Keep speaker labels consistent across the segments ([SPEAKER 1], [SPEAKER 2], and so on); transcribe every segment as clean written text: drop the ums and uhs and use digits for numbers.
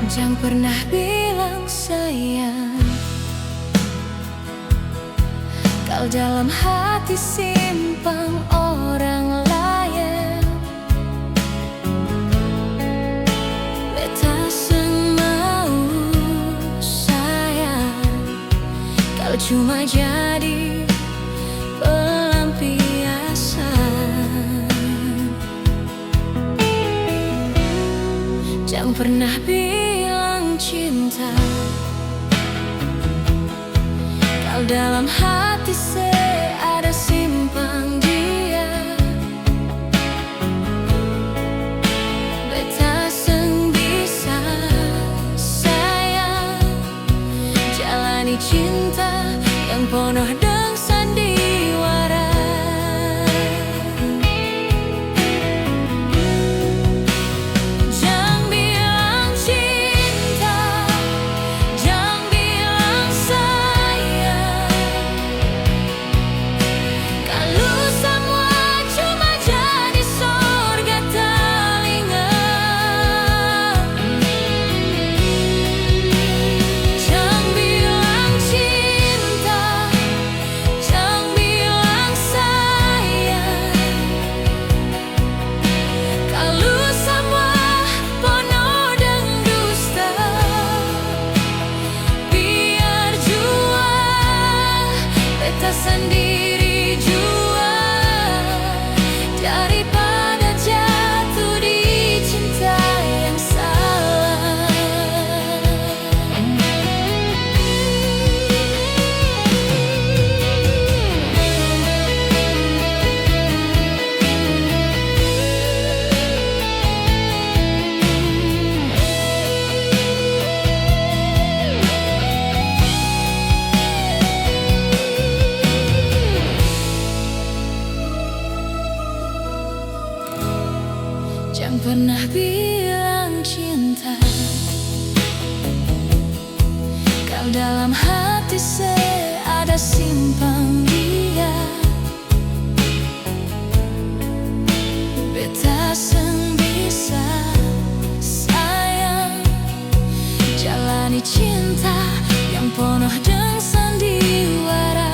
[SPEAKER 1] Jangan pernah bilang sayang, kalau dalam hati simpang orang lain. Beta seng mau sayang, kalau cuma jadi pelampiasan. Jangan pernah bilang cinta, kalau dalam hati ada simpang dia. Beta seng bisa sayang, jalani cinta yang penuh dengan sandiwara. Jangan bilang cinta, jangan bilang sayang, kalau semua cuma jadi surga telinga. Jangan bilang cinta, jangan bilang sayang, kalau semua penuh dengan dusta. Biar jua beta sendiri jua, daripada jatuh di cinta yang salah. Jangan pernah bilang cinta, kalau dalam hati ada simpang dia. Beta seng bisa sayang, jalani cinta yang penuh dengan sandiwara.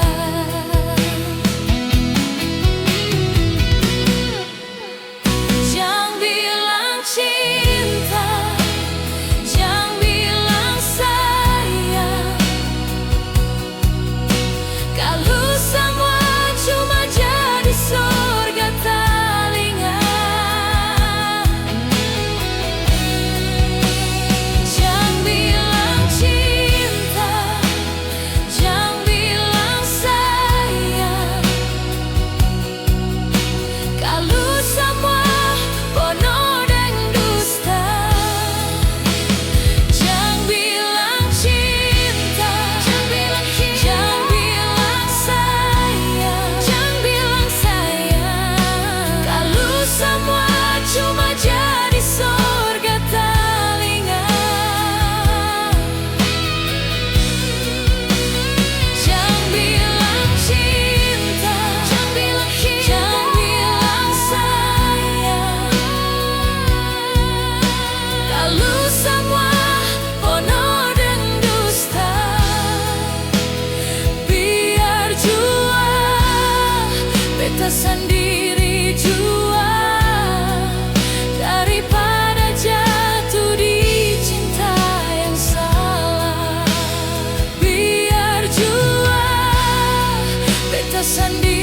[SPEAKER 1] Jangan bilang cinta, jangan bilang sayang, kalau semua cuma jadi surga telinga. Jangan bilang cinta, jangan bilang sayang, kalau semua penuh dengan dusta. Jangan bilang cinta, jangan bilang sayang, jangan bilang sayang, kalau semua cuma jadi surga telinga. Jangan bilang cinta, jangan bilang sayang, kalau semua penuh dengan dusta. Biar jua beta sendiri jua, daripada jatuh di cinta yang salah. Biar jua beta sendiri